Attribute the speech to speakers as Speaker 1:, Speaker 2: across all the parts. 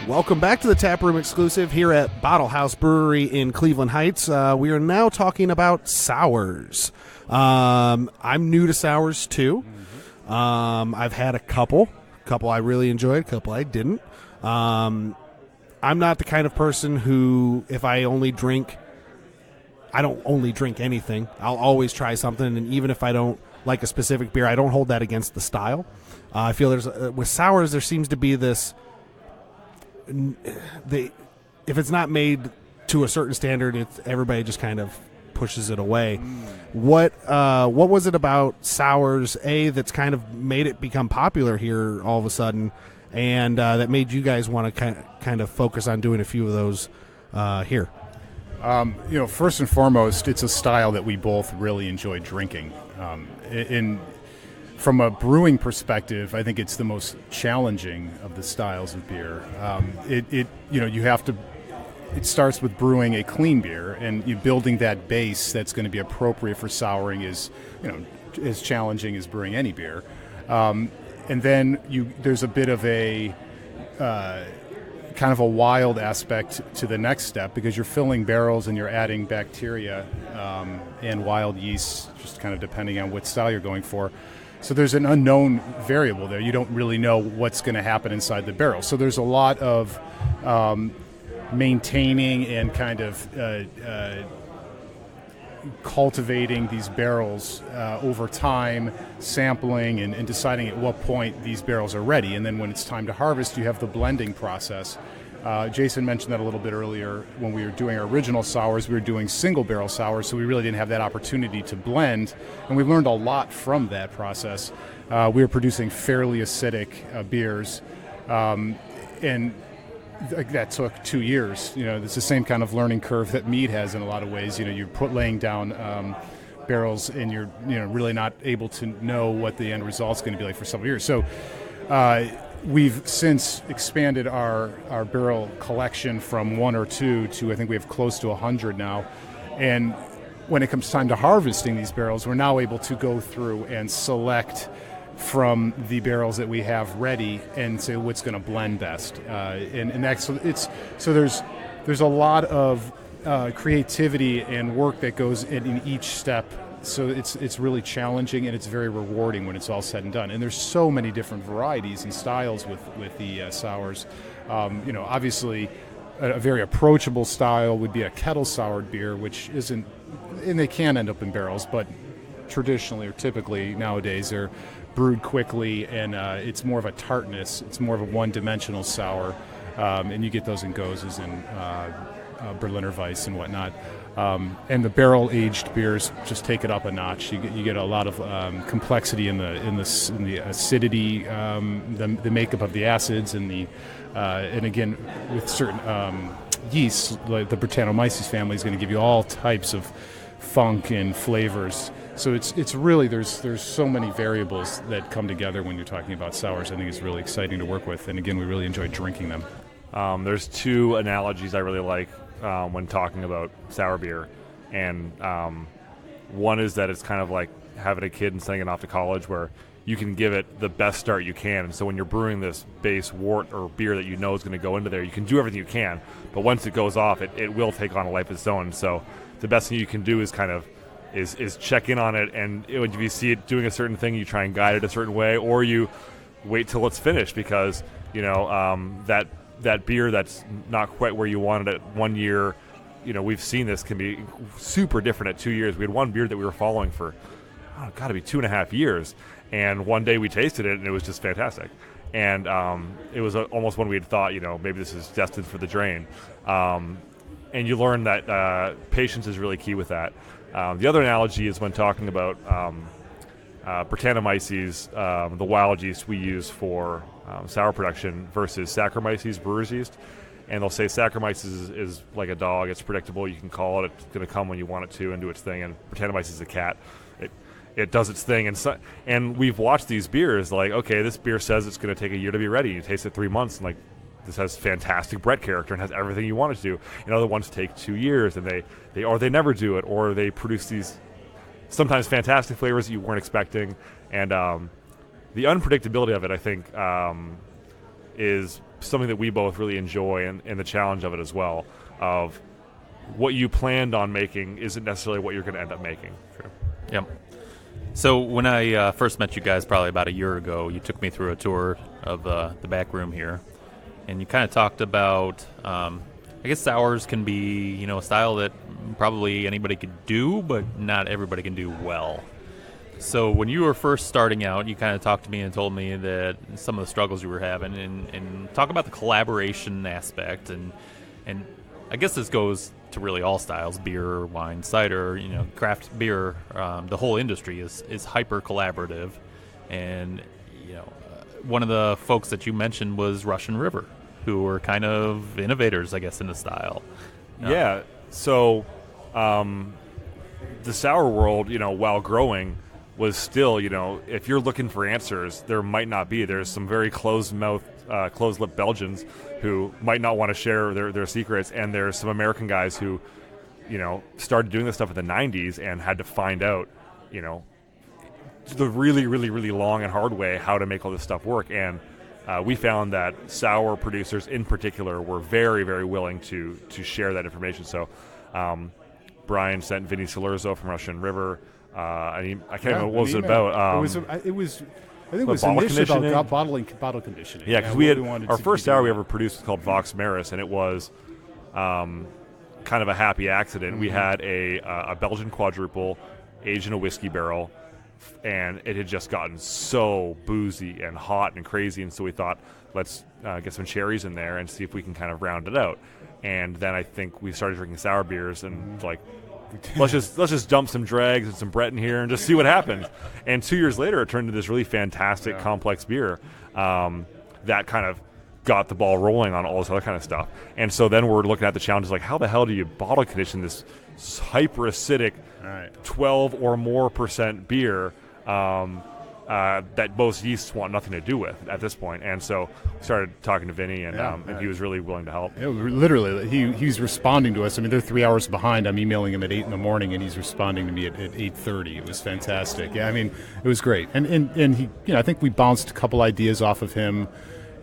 Speaker 1: Welcome back to the Taproom exclusive here at BottleHouse Brewery in Cleveland Heights. We are now talking about sours. I'm new to sours too. I've had a couple I really enjoyed, a couple I didn't. I'm not the kind of person who, if I only drink, I don't only drink anything. I'll always try something, and even if I don't like a specific beer, I don't hold that against the style. I feel with sours there seems to be this. If it's not made to a certain standard, everybody just kind of pushes it away. What was it about sours, that's kind of made it become popular here all of a sudden, and that made you guys want to kind of focus on doing a few of those here?
Speaker 2: First and foremost, it's a style that we both really enjoy drinking. From a brewing perspective, I think it's the most challenging of the styles of beer. It starts with brewing a clean beer, and you building that base that's going to be appropriate for souring is, as challenging as brewing any beer. And then there's a bit of a kind of a wild aspect to the next step, because you're filling barrels and you're adding bacteria and wild yeast, just kind of depending on what style you're going for. So there's an unknown variable there. You don't really know what's going to happen inside the barrel. So there's a lot of maintaining and kind of cultivating these barrels over time, sampling and deciding at what point these barrels are ready. And then when it's time to harvest, you have the blending process. Jason mentioned that a little bit earlier. When we were doing our original sours, we were doing single barrel sours, so we really didn't have that opportunity to blend, and we learned a lot from that process. We were producing fairly acidic beers, and that took 2 years. It's the same kind of learning curve that mead has in a lot of ways. You're laying down barrels, and you're really not able to know what the end result's going to be like for several years. So we've since expanded our barrel collection from 1 or 2 to, I think we have close to 100 now. And when it comes time to harvesting these barrels, we're now able to go through and select from the barrels that we have ready and say what's going to blend best. So there's a lot of creativity and work that goes in each step. So it's really challenging, and it's very rewarding when it's all said and done. And there's so many different varieties and styles with the sours. Obviously, a very approachable style would be a kettle soured beer, which isn't, and they can end up in barrels, but traditionally or typically nowadays they're brewed quickly, and it's more of a tartness. It's more of a one-dimensional sour, and you get those in Goses and Berliner Weiss and whatnot. And the barrel-aged beers just take it up a notch. You get a lot of complexity in the acidity, the makeup of the acids, and again with certain yeasts, like the Brettanomyces family is going to give you all types of funk and flavors. So it's really there's so many variables that come together when you're talking about sours. I think it's really exciting to work with, and again, we really enjoy drinking them.
Speaker 3: There's 2 analogies I really like when talking about sour beer, and one is that it's kind of like having a kid and sending it off to college, where you can give it the best start you can. And so when you're brewing this base wort or beer that you know is going to go into there, you can do everything you can, but once it goes off, it will take on a life of its own. So the best thing you can do is kind of is check in on it, and if you see it doing a certain thing, you try and guide it a certain way, or you wait till it's finished, because that beer that's not quite where you wanted it 1 year, we've seen this can be super different at 2 years. We had one beer that we were following for got to be 2.5 years, and one day we tasted it and it was just fantastic, and it was almost when we had thought maybe this is destined for the drain, and you learn that patience is really key with that. The other analogy is when talking about Brettanomyces, the wild yeast we use for sour production, versus Saccharomyces, brewer's yeast. And they'll say Saccharomyces is like a dog. It's predictable. You can call it. It's going to come when you want it to and do its thing. And Brettanomyces is a cat. It does its thing. And we've watched these beers, like, okay, this beer says it's going to take a year to be ready. You taste it 3 months, and like, this has fantastic Brett character and has everything you want it to. And other ones take 2 years, and they never do it, or they produce these sometimes fantastic flavors that you weren't expecting. And the unpredictability of it, I think, is something that we both really enjoy, and the challenge of it as well, of what you planned on making isn't necessarily what you're going to end up making.
Speaker 4: Sure. Yep. So when I first met you guys probably about a year ago, you took me through a tour of the back room here, and you kind of talked about, I guess sours can be, a style that probably anybody could do, but not everybody can do well. So when you were first starting out, you kind of talked to me and told me that some of the struggles you were having, and talk about the collaboration aspect, and I guess this goes to really all styles, beer, wine, cider, craft beer. The whole industry is hyper collaborative, and one of the folks that you mentioned was Russian River, who were kind of innovators, I guess, in the style.
Speaker 3: Yeah. So the sour world, while growing, was still, if you're looking for answers, there might not be. There's some very closed-lipped Belgians who might not want to share their secrets, and there's some American guys who, started doing this stuff in the 90s and had to find out, the really, really, really long and hard way how to make all this stuff work. And we found that sour producers in particular were very, very willing to share that information. So Brian sent Vinny Salurzo from Russian River. I can't remember what was it about.
Speaker 2: I think it was initially about bottle conditioning.
Speaker 3: Yeah, because we had our first sour we ever produced was called Vox Maris, and it was kind of a happy accident. Mm-hmm. We had a Belgian quadruple aged in a whiskey barrel, and it had just gotten so boozy and hot and crazy, and so we thought, let's get some cherries in there and see if we can kind of round it out. And then I think we started drinking sour beers, and let's just dump some dregs and some Brett in here and just see what happens. And 2 years later, it turned into this really fantastic, complex beer that kind of got the ball rolling on all this other kind of stuff. And so then we're looking at the challenges like, how the hell do you bottle condition this hyper acidic 12 or more % beer that most yeasts want nothing to do with at this point? And so we started talking to Vinny, and he was really willing to help.
Speaker 2: Yeah, literally, he's responding to us. I mean, they're 3 hours behind. I'm emailing him at 8 in the morning, and he's responding to me at 8:30. It was fantastic. Yeah, I mean, it was great. And he, I think we bounced a couple ideas off of him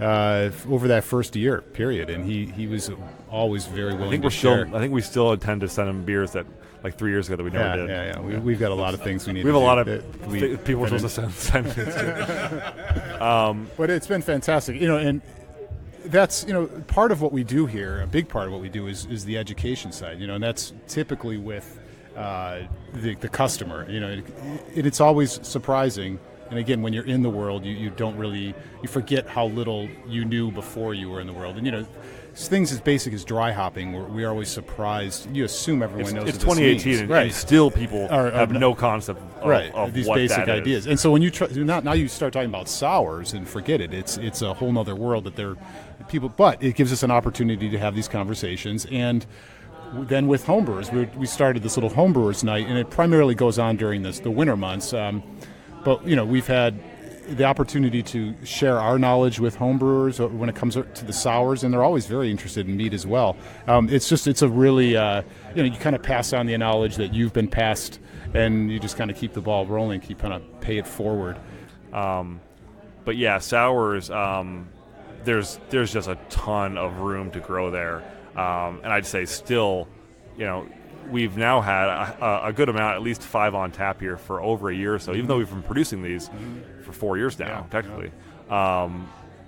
Speaker 2: over that first year period, and he was always very willing to share.
Speaker 3: I think we still intend to send him beers that, like 3 years ago, that we never did.
Speaker 2: Yeah. We've got a lot of things we need.
Speaker 3: We have
Speaker 2: to
Speaker 3: a lot of people we're supposed to send things to.
Speaker 2: But it's been fantastic, and that's part of what we do here. A big part of what we do is the education side, and that's typically with the customer. It's always surprising. And again, when you're in the world, you don't really, you forget how little you knew before you were in the world. And things as basic as dry hopping, we're always surprised. You assume everyone knows.
Speaker 3: It's 2018, and still people have no concept of
Speaker 2: these
Speaker 3: what
Speaker 2: basic
Speaker 3: that
Speaker 2: ideas.
Speaker 3: is.
Speaker 2: And so when you now you start talking about sours, and forget it. It's a whole other world that they're people. But it gives us an opportunity to have these conversations. And then with homebrewers, we started this little homebrewers night, and it primarily goes on during the winter months. But we've had the opportunity to share our knowledge with homebrewers when it comes to the sours, and they're always very interested in mead as well. It's a really you kind of pass on the knowledge that you've been passed, and you just kind of keep the ball rolling, keep kind of pay it forward.
Speaker 3: But yeah, sours. There's just a ton of room to grow there, and I'd say still, we've now had a good amount, at least 5 on tap here for over a year or so, even though we've been producing these for 4 years now, technically. And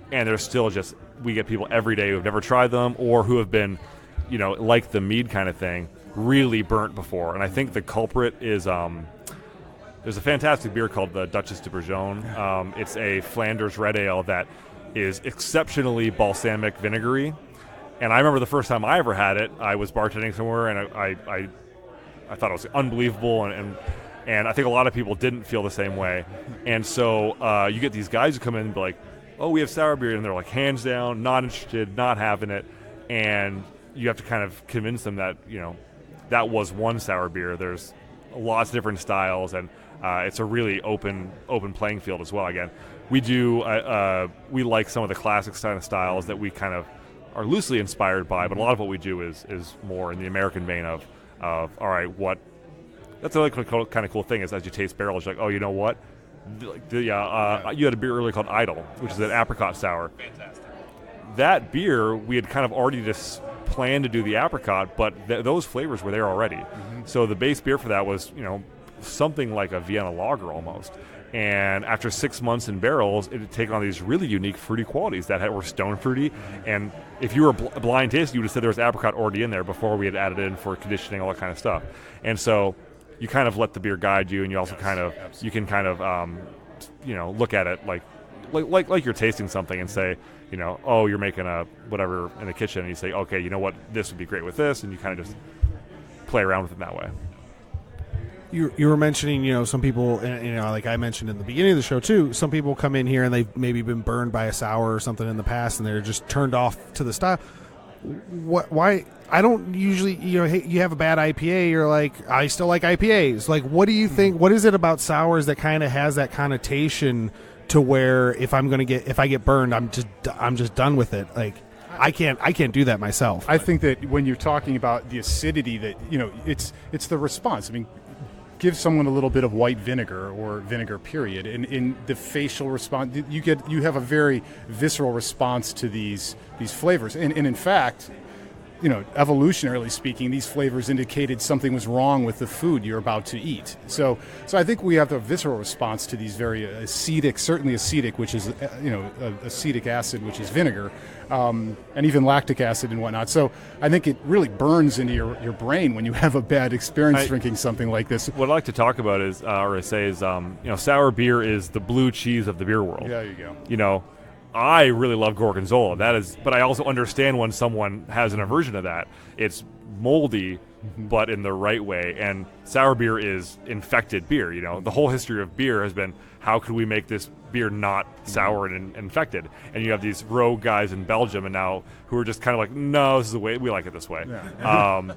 Speaker 3: there's still we get people every day who have never tried them or who have been, like the mead kind of thing, really burnt before. And I think the culprit is there's a fantastic beer called the Duchess de Bourgogne. It's a Flanders red ale that is exceptionally balsamic vinegary. And I remember the first time I ever had it, I was bartending somewhere, and I thought it was unbelievable, and I think a lot of people didn't feel the same way. And so you get these guys who come in and be like, oh, we have sour beer, and they're like, hands down, not interested, not having it. And you have to kind of convince them that, that was one sour beer. There's lots of different styles, and it's a really open playing field as well. Again, we like some of the classic kind of styles that we kind of are loosely inspired by, but a lot of what we do is more in the American vein of all right, that's the other kind of cool thing is as you taste barrels, you're like, oh, you know what? You had a beer earlier called Idol, which is an apricot sour. that beer, we had kind of already just planned to do the apricot, but those flavors were there already. Mm-hmm. So the base beer for that was, something like a Vienna lager almost. And after 6 months in barrels, it had taken on these really unique fruity qualities that were stone fruity. And if you were blind taste, you would have said there was apricot already in there before we had added in for conditioning, all that kind of stuff. And so you kind of let the beer guide you, and you also you can look at it like you're tasting something and say, oh, you're making a whatever in the kitchen, and you say, okay, you know what, this would be great with this, and you kind of just play around with it that way.
Speaker 1: You were mentioning, some people, like I mentioned in the beginning of the show too, some people come in here and they've maybe been burned by a sour or something in the past, and they're just turned off to the style. Why? I don't usually, hey, you have a bad IPA, you're like, I still like IPAs. Like, what do you think? What is it about sours that kind of has that connotation to where if I get burned, I'm just done with it? Like, I can't do that myself.
Speaker 2: I think that when you're talking about the acidity, that it's the response. I mean, give someone a little bit of white vinegar or vinegar period, and in the facial response, you have a very visceral response to these flavors, and in fact, evolutionarily speaking, these flavors indicated something was wrong with the food you're about to eat. So I think we have the visceral response to these very certainly acetic, which is acetic acid, which is vinegar, and even lactic acid and whatnot. So I think it really burns into your brain when you have a bad experience drinking something like this.
Speaker 3: What I like to talk about is, sour beer is the blue cheese of the beer world.
Speaker 2: There you go.
Speaker 3: I really love Gorgonzola. But I also understand when someone has an aversion to that. It's moldy, but in the right way. And sour beer is infected beer. The whole history of beer has been, how could we make this beer not sour and infected? And you have these rogue guys in Belgium and now who are just kind of like, no, this is the way we like it this way. Yeah.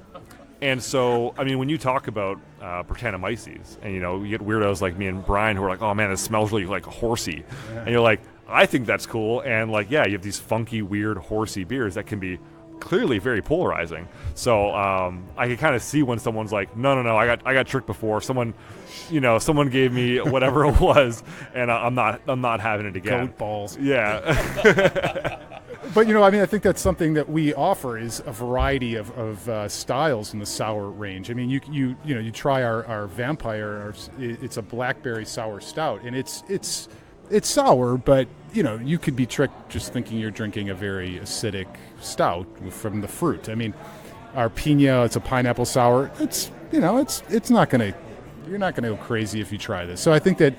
Speaker 3: And so, I mean, when you talk about Brettanomyces, and you get weirdos like me and Brian who are like, oh man, it smells really like horsey, and you're like, I think that's cool, and you have these funky, weird, horsey beers that can be clearly very polarizing. So I can kind of see when someone's like, no, I got tricked before. Someone gave me whatever it was, and I'm not having it again.
Speaker 2: Goat balls.
Speaker 3: Yeah.
Speaker 2: But I think that's something that we offer, is a variety of styles in the sour range. I mean, you try our Vampire. It's a blackberry sour stout, and it's sour, but you could be tricked just thinking you're drinking a very acidic stout from the fruit. I mean, our Piña, it's a pineapple sour. It's not gonna, you're not gonna go crazy if you try this. So I think that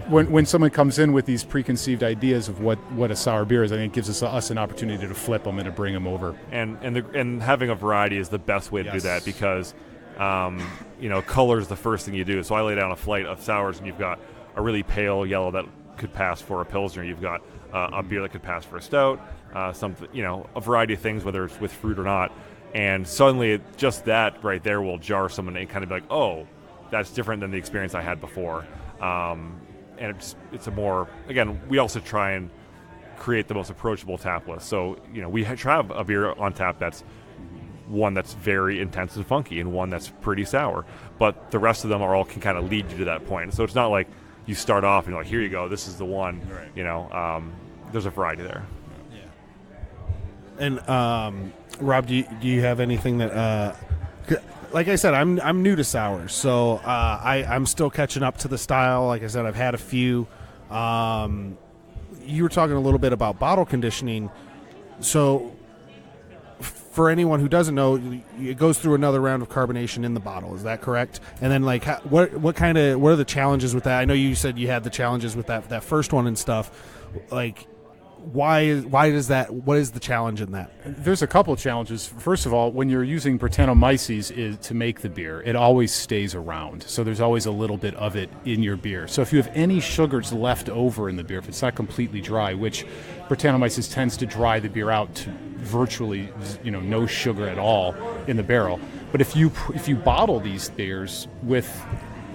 Speaker 2: when someone comes in with these preconceived ideas of what a sour beer is, I think it gives us an opportunity to flip them and to bring them over.
Speaker 3: And having a variety is the best way to do that, because color is the first thing you do. So I lay down a flight of sours, and you've got a really pale yellow that could pass for a Pilsner. You've got a beer that could pass for a stout, a variety of things, whether it's with fruit or not. And suddenly just that right there will jar someone and kind of be like, oh, that's different than the experience I had before. And it's a more, again, we also try and create the most approachable tap list. So, we have a beer on tap that's one that's very intense and funky, and one that's pretty sour. But the rest of them can kind of lead you to that point. So it's not like you start off and you're like, here you go, this is the one. Right. There's a variety there.
Speaker 1: Yeah. And Rob, do you have anything that? Like I said, I'm new to sours, so I'm still catching up to the style. Like I said, I've had a few. You were talking a little bit about bottle conditioning. So for anyone who doesn't know, it goes through another round of carbonation in the bottle. Is that correct? And then, what are the challenges with that? I know you said you had the challenges with that first one and stuff. Like, why is that? What is the challenge in that?
Speaker 2: There's a couple of challenges. First of all, when you're using Brettanomyces to make the beer, it always stays around. So there's always a little bit of it in your beer. So if you have any sugars left over in the beer, if it's not completely dry, which Brettanomyces tends to dry the beer out to virtually no sugar at all in the barrel. But if you bottle these beers with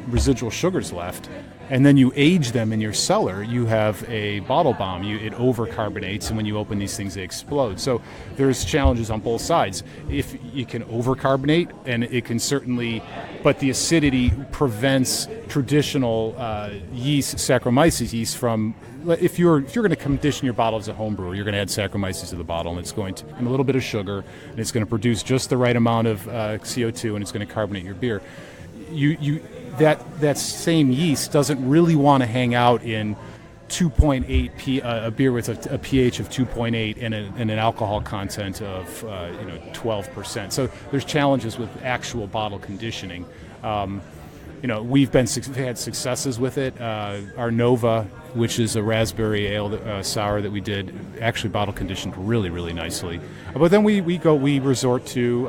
Speaker 2: residual sugars left, and then you age them in your cellar, you have a bottle bomb. It overcarbonates, and when you open these things, they explode. So there's challenges on both sides. If you can overcarbonate, and it can certainly, but the acidity prevents traditional yeast, Saccharomyces yeast, from. If you're going to condition your bottle as a home brewer, you're going to add Saccharomyces to the bottle, and it's going to, and a little bit of sugar, and it's going to produce just the right amount of CO2, and it's going to carbonate your beer. That same yeast doesn't really want to hang out in 2.8 a beer with a pH of 2.8 and an alcohol content of 12%. So there's challenges with actual bottle conditioning. We've had successes with it. Our Nova, which is a raspberry ale sour that we did, actually bottle conditioned really, really nicely. But then we resort to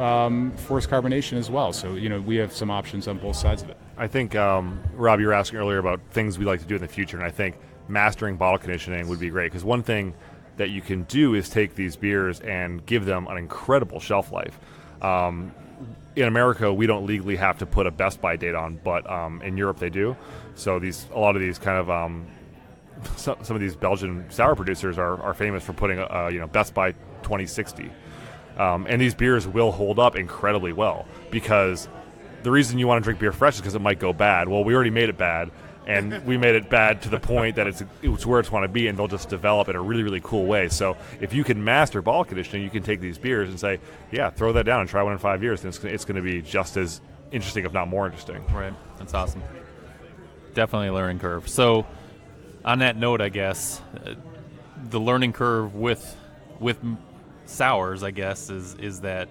Speaker 2: forced carbonation as well. So we have some options on both sides of it.
Speaker 3: I think Rob, you were asking earlier about things we like to do in the future, and I think mastering bottle conditioning would be great, because one thing that you can do is take these beers and give them an incredible shelf life. In America, we don't legally have to put a best by date on, but in Europe they do. So a lot of these kind of some of these Belgian sour producers are famous for putting a best by 2060, and these beers will hold up incredibly well, because the reason you want to drink beer fresh is because it might go bad. Well, we already made it bad, and we made it bad to the point that it's where it's want to be, and they'll just develop in a really, really cool way. So if you can master bottle conditioning, you can take these beers and say, yeah, throw that down and try one in 5 years, and it's going to be just as interesting, if not more interesting.
Speaker 4: Right. That's awesome. Definitely a learning curve. So on that note, I guess, the learning curve with sours, I guess, is that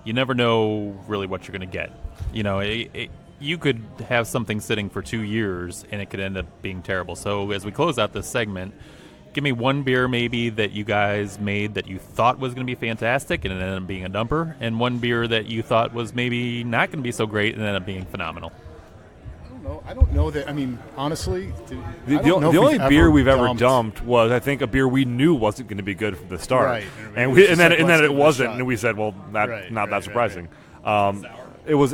Speaker 4: you never know really what you're going to get. You could have something sitting for 2 years, and it could end up being terrible. So as we close out this segment, give me one beer maybe that you guys made that you thought was going to be fantastic and it ended up being a dumper, and one beer that you thought was maybe not going to be so great and ended up being phenomenal.
Speaker 2: I don't know that. I mean, honestly,
Speaker 3: the only beer we've ever dumped was, I think, a beer we knew wasn't going to be good from the start,
Speaker 2: right?
Speaker 3: And then it wasn't, and we said, well, not that surprising. It was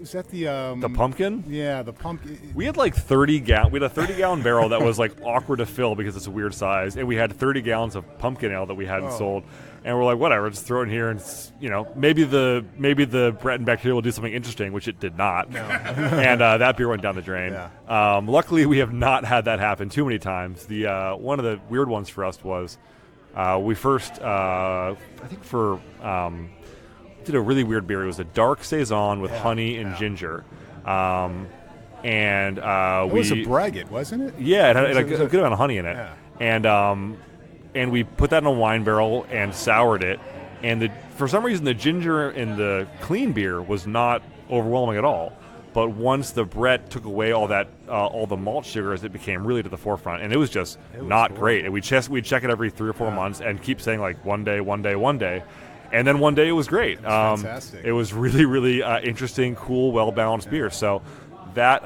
Speaker 2: Is that the
Speaker 3: pumpkin?
Speaker 2: Yeah, the pumpkin.
Speaker 3: We had like 30 gallon. We had a 30-gallon barrel that was like awkward to fill because it's a weird size, and we had 30 gallons of pumpkin ale that we hadn't sold. And we're like, whatever, just throw it in here, and maybe the Brett and bacteria will do something interesting, which it did not. No. And that beer went down the drain. Yeah. Luckily, we have not had that happen too many times. The one of the weird ones for us was we first, I think for. Did a really weird beer. It was a dark saison with honey and ginger, and
Speaker 2: it was a braggot, wasn't it?
Speaker 3: Yeah, it had a good amount of honey in it, and we put that in a wine barrel and soured it, and for some reason the ginger in the clean beer was not overwhelming at all. But once the Brett took away all the malt sugars, it became really to the forefront, and it was just not great. And we'd check it every 3 or 4 months and keep saying like one day. And then one day it was great.
Speaker 2: Fantastic.
Speaker 3: It was really, really interesting, cool, well-balanced beer. So that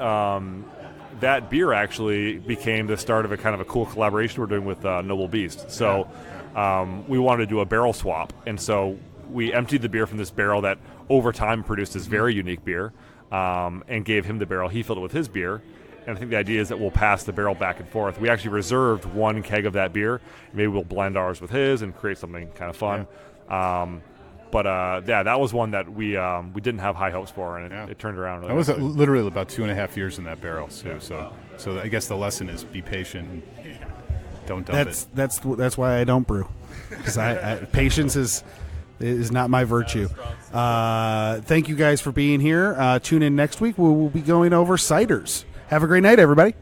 Speaker 3: beer actually became the start of a kind of a cool collaboration we're doing with Noble Beast. So we wanted to do a barrel swap. And so we emptied the beer from this barrel that over time produced this very unique beer, and gave him the barrel. He filled it with his beer. And I think the idea is that we'll pass the barrel back and forth. We actually reserved one keg of that beer. Maybe we'll blend ours with his and create something kind of fun. Yeah. That was one that we didn't have high hopes for, and it turned around. Really
Speaker 2: I was literally about 2.5 years in that barrel too. So I guess the lesson is be patient and don't dump it.
Speaker 1: That's why I don't brew, because patience is not my virtue. Thank you guys for being here. Tune in next week. We'll be going over ciders. Have a great night, everybody.